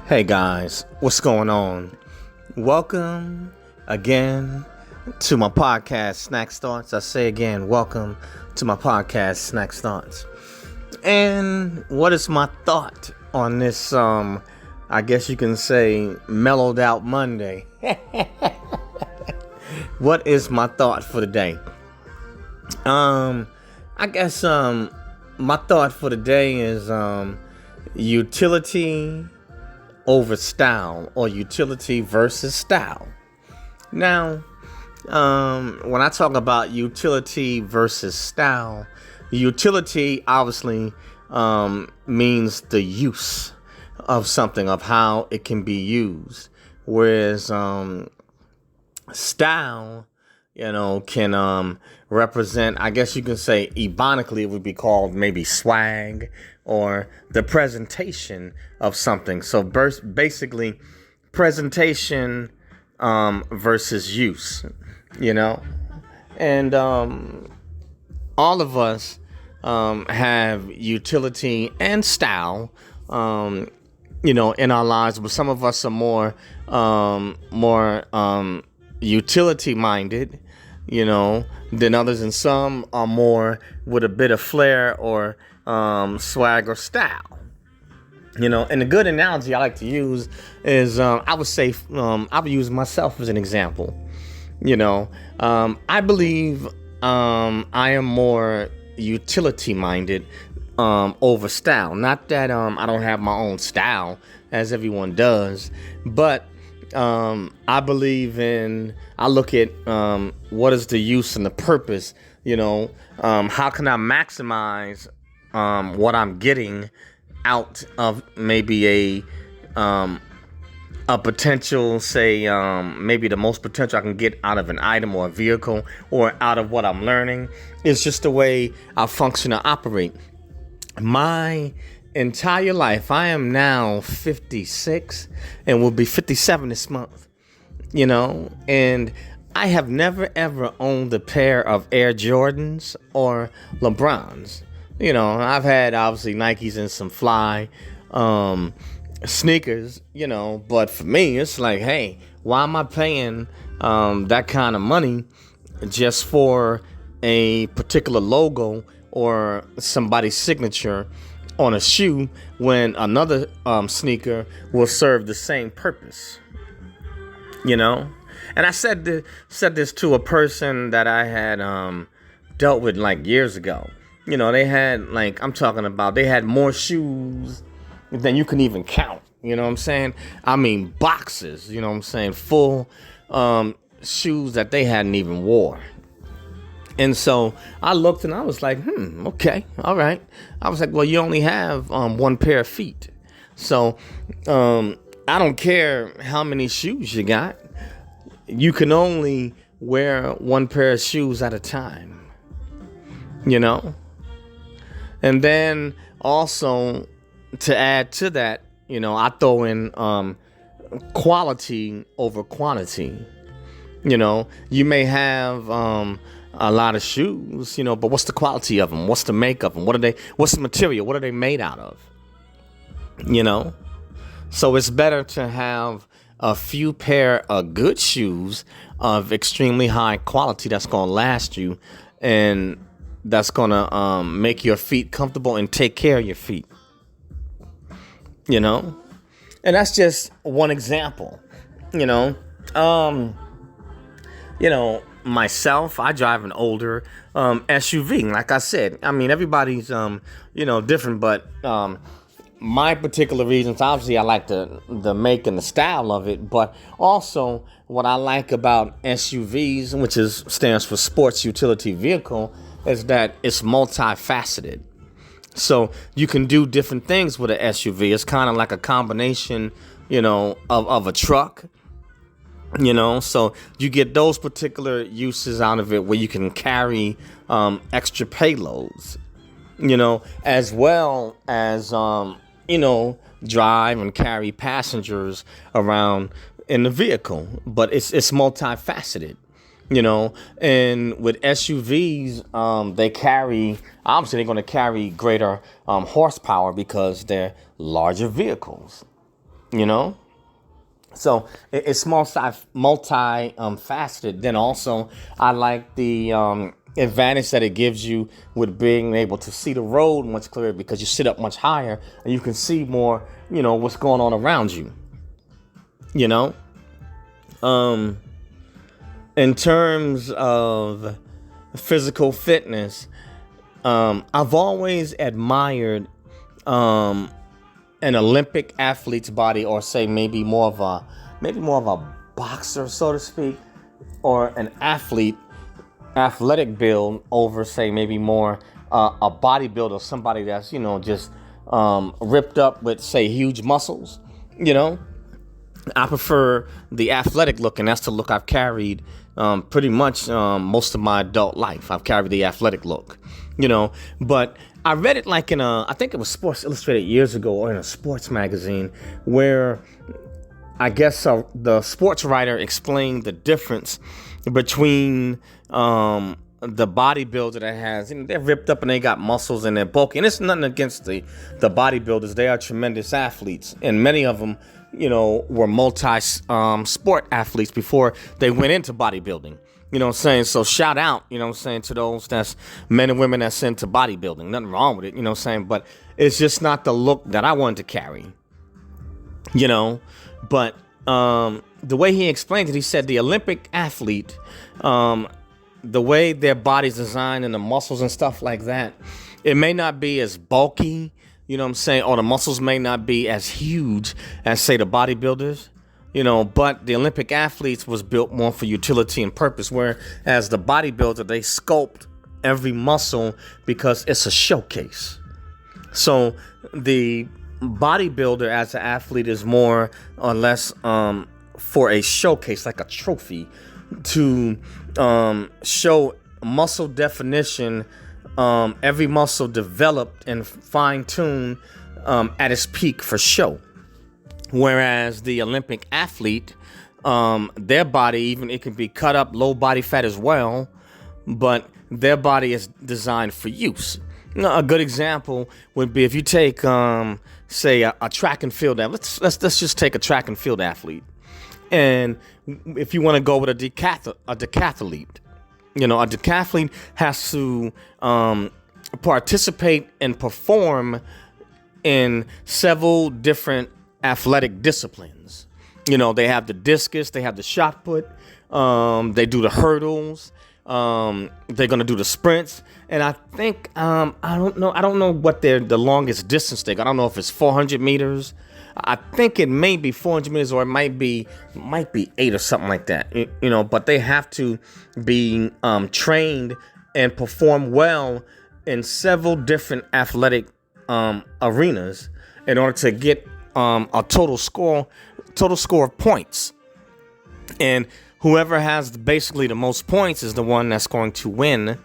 Hey guys, what's going on? Welcome again to my podcast, Snack Thoughts. I say again, welcome to my podcast, Snack Thoughts. And what is my thought on this, I guess you can say, mellowed out Monday? What is my thought for the day? I guess, my thought for the day is, utility over style, or utility versus style. Now, when I talk about utility versus style, utility obviously means the use of something, of how it can be used, whereas style, can represent, I guess you can say, ebonically, it would be called maybe swag or the presentation of something. So basically, presentation versus use, and all of us have utility and style, in our lives, but some of us are more utility minded, than others, and some are more with a bit of flair or swag or style. And a good analogy I like to use is, I would say, I would use myself as an example. I believe I am more utility minded over style. Not that I don't have my own style, as everyone does, but I believe I look at what is the use and the purpose, how can I maximize what I'm getting out of maybe a potential, say, maybe the most potential I can get out of an item or a vehicle or out of what I'm learning. It's just the way I function or operate. My entire life, I am now 56 and will be 57 this month, and I have never ever owned a pair of Air Jordans or LeBrons. I've had obviously Nikes and some fly sneakers, but for me, it's like, hey, why am I paying that kind of money just for a particular logo or somebody's signature on a shoe when another sneaker will serve the same purpose? And I said this to a person that I had dealt with like years ago. They had, like, I'm talking about, they had more shoes than you can even count. You know what I'm saying? I mean, boxes, full shoes that they hadn't even wore. And so I looked and I was like, okay, all right. I was like, well, you only have one pair of feet. So I don't care how many shoes you got. You can only wear one pair of shoes at a time, And then also, to add to that, I throw in quality over quantity. You may have a lot of shoes, but what's the quality of them? What's the make of them? What's the material? What are they made out of? So it's better to have a few pair of good shoes of extremely high quality that's going to last you and that's going to make your feet comfortable and take care of your feet. And that's just one example. Myself, I drive an older SUV. Like I said, I mean, everybody's different, but my particular reasons, obviously, I like the make and the style of it, but also what I like about SUVs, which stands for Sports Utility Vehicle, is that it's multifaceted. So you can do different things with an SUV. It's kind of like a combination, of a truck. So you get those particular uses out of it where you can carry extra payloads, as well as, drive and carry passengers around in the vehicle. But it's multifaceted, and with SUVs, they carry, obviously they're going to carry greater horsepower because they're larger vehicles. you know? So it's multi faceted. Then also, I like the advantage that it gives you with being able to see the road much clearer because you sit up much higher and you can see more, what's going on around you, you know? In terms of physical fitness, I've always admired an Olympic athlete's body, or say maybe more of a boxer, so to speak, or an athletic build over, say, maybe more a bodybuilder, somebody that's just ripped up with, say, huge muscles. I prefer the athletic look, and that's the look I've carried pretty much most of my adult life. I've carried the athletic look, but I read it like I think it was Sports Illustrated years ago, or in a sports magazine, where I guess the sports writer explained the difference between the bodybuilder that has, they're ripped up and they got muscles and they're bulky. And it's nothing against the bodybuilders. They are tremendous athletes. And many of them, were multi-sport athletes before they went into bodybuilding. You know what I'm saying? So shout out, to those that's men and women that's into bodybuilding. Nothing wrong with it, you know what I'm saying? But it's just not the look that I wanted to carry, But the way he explained it, he said the Olympic athlete, the way their body's designed and the muscles and stuff like that, it may not be as bulky, you know what I'm saying? Or the muscles may not be as huge as, say, the bodybuilders. But the Olympic athletes was built more for utility and purpose, whereas the bodybuilder, they sculpt every muscle because it's a showcase. So the bodybuilder as an athlete is more or less for a showcase, like a trophy, to show muscle definition, every muscle developed and fine-tuned at its peak for show. Whereas the Olympic athlete, their body, even it can be cut up, low body fat as well, but their body is designed for use. A good example would be if you take, say, a track and field athlete. Let's just take a track and field athlete, and if you want to go with a decathlete, a decathlete has to participate and perform in several different athletic disciplines. They have the discus, they have the shot put, they do the hurdles, they're gonna do the sprints, and I think I don't know what the longest distance they got. I don't know if it's 400 meters. I think it may be 400 meters, or it might be 8 or something like that. But they have to be trained and perform well in several different athletic arenas in order to get a total score of points. And whoever has basically the most points is the one that's going to win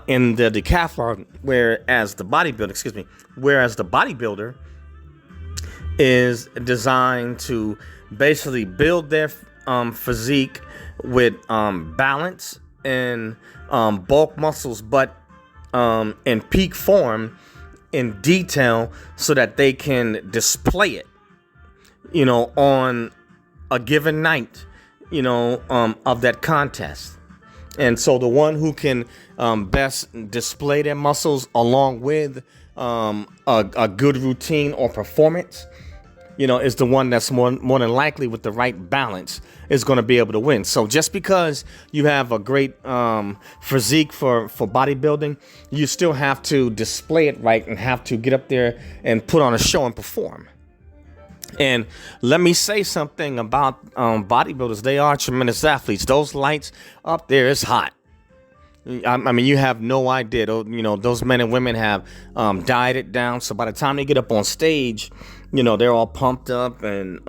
in the decathlon. Whereas the bodybuilder is designed to basically build their physique with balance and bulk muscles, but in peak form, in detail, so that they can display it, on a given night, of that contest. And so the one who can best display their muscles along with a good routine or performance, is the one that's more than likely, with the right balance, is going to be able to win. So just because you have a great physique for bodybuilding, you still have to display it right and have to get up there and put on a show and perform. And let me say something about bodybuilders. They are tremendous athletes. Those lights up there is hot. I mean, you have no idea. Those men and women have dieted down. So by the time they get up on stage, they're all pumped up and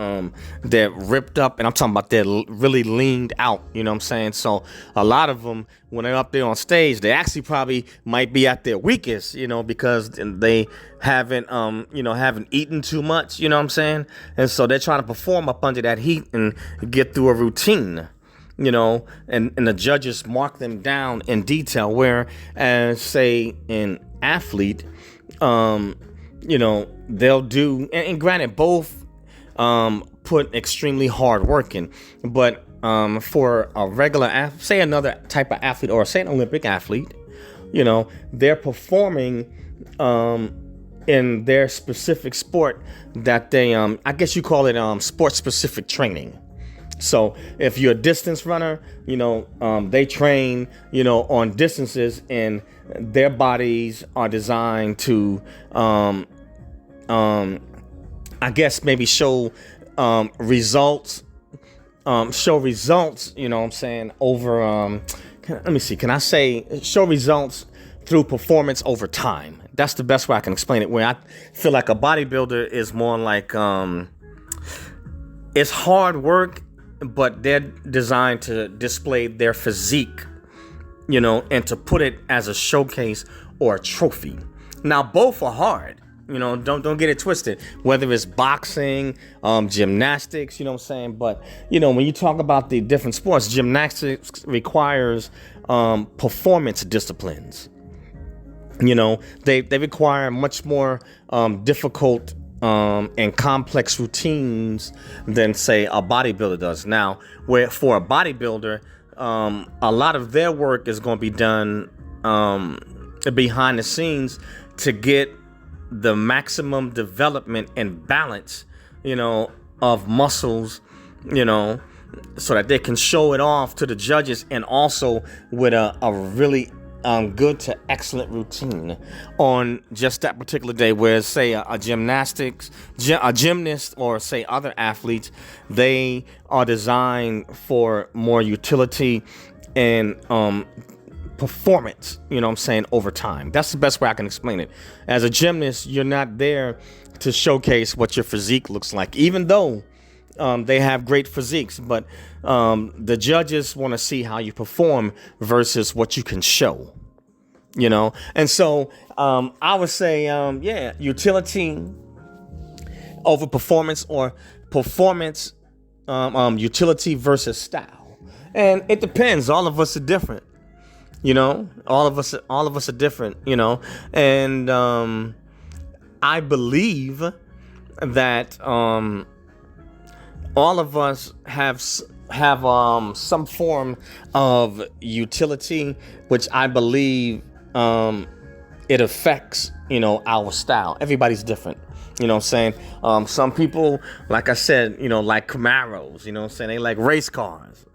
they're ripped up. And I'm talking about they're really leaned out. You know what I'm saying? So a lot of them, when they're up there on stage, they actually probably might be at their weakest, because they haven't eaten too much. You know what I'm saying? And so they're trying to perform up under that heat and get through a routine. And the judges mark them down in detail, whereas, say, an athlete, they'll do, and granted, both put extremely hard work in. But for a regular, say another type of athlete, or say an Olympic athlete, they're performing in their specific sport that they, I guess you call it sport specific training. So if you're a distance runner, they train, on distances, and their bodies are designed to, I guess maybe show results, over, let me see, can I say show results through performance over time? That's the best way I can explain it, where I feel like a bodybuilder is more like, it's hard work, but they're designed to display their physique, and to put it as a showcase or a trophy. Now, both are hard, don't get it twisted, whether it's boxing, gymnastics, but, when you talk about the different sports, gymnastics requires performance disciplines. They require much more difficult and complex routines than, say, a bodybuilder does. Now, where for a bodybuilder, a lot of their work is going to be done behind the scenes to get the maximum development and balance, of muscles, so that they can show it off to the judges, and also with a really good to excellent routine on just that particular day. Whereas, say, a gymnast, or say other athletes, they are designed for more utility and performance, over time. That's the best way I can explain it. As a gymnast, you're not there to showcase what your physique looks like, even though they have great physiques, but the judges want to see how you perform versus what you can show, And so I would say, utility over performance, or performance, utility versus style. And it depends. All of us are different, All of us are different, And I believe that all of us have some form of utility, which I believe it affects, our style. Everybody's different. Some people, like I said, like Camaros, they like race cars.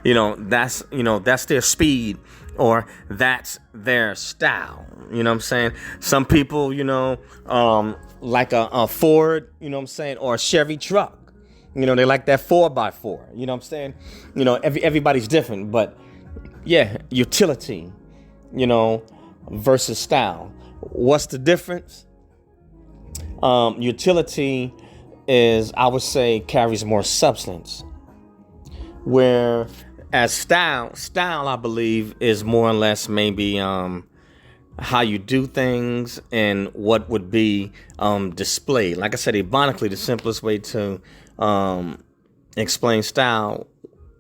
That's their speed, or that's their style. Some people, like a Ford, or a Chevy truck. They like that 4x4, everybody's different, but utility, versus style. What's the difference? Utility is, I would say, carries more substance, whereas style, I believe, is more or less maybe, how you do things and what would be, displayed. Like I said, ironically, the simplest way to, explain style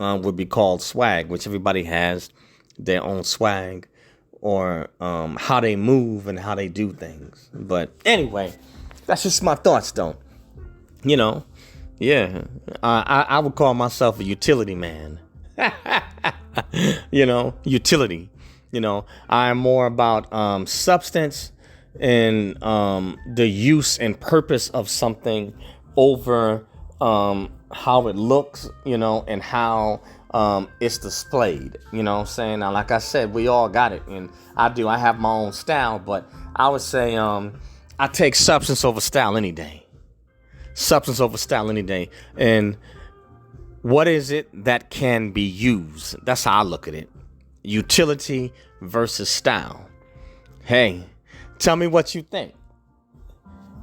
would be called swag, which everybody has their own swag, or how they move and how they do things. But anyway, that's just my thoughts, though. I would call myself a utility man. Utility. I'm more about substance and the use and purpose of something over how it looks, and how it's displayed. Now, like I said, we all got it, and I have my own style, but I would say I take substance over style any day. Substance over style any day. And what is it that can be used? That's how I look at it. Utility versus style. Hey, tell me what you think.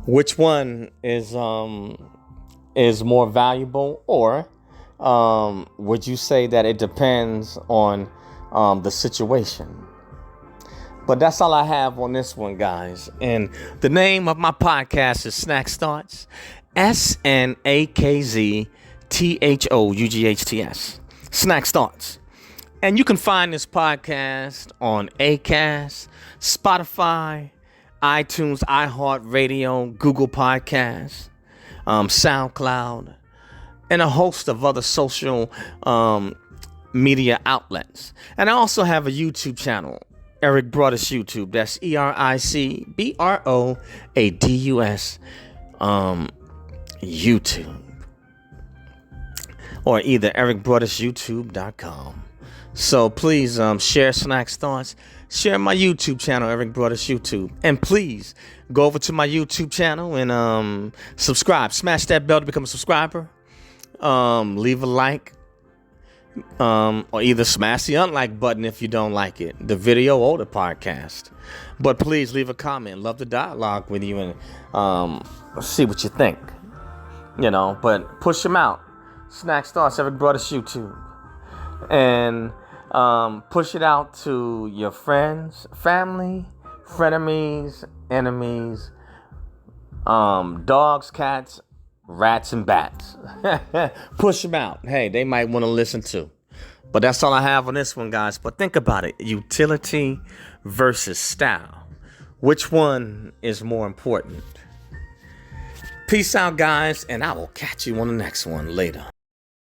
Which one is more valuable, or would you say that it depends on the situation? But that's all I have on this one, guys. And the name of my podcast is Snackz Thoughts. SNAKZ THOUGHTS. Snackz Thoughts. And you can find this podcast on Acast, Spotify, iTunes, iHeartRadio, Google Podcasts. SoundCloud, and a host of other social media outlets. And I also have a YouTube channel, Eric Broadus YouTube. That's EricBroadus YouTube. Or either ericbroadusyoutube.com. So please share Snacks Thoughts. Share my YouTube channel, Eric Broadus YouTube. And please go over to my YouTube channel and subscribe. Smash that bell to become a subscriber. Leave a like. Or either smash the unlike button if you don't like it, the video or the podcast. But please leave a comment. Love to dialogue with you and see what you think. But push them out. Snacks Thoughts, Eric Broadus YouTube. And push it out to your friends, family, frenemies, enemies, dogs, cats, rats, and bats. Push them out. Hey, they might want to listen too. But that's all I have on this one, guys. But think about it. Utility versus style. Which one is more important? Peace out, guys, and I will catch you on the next one later.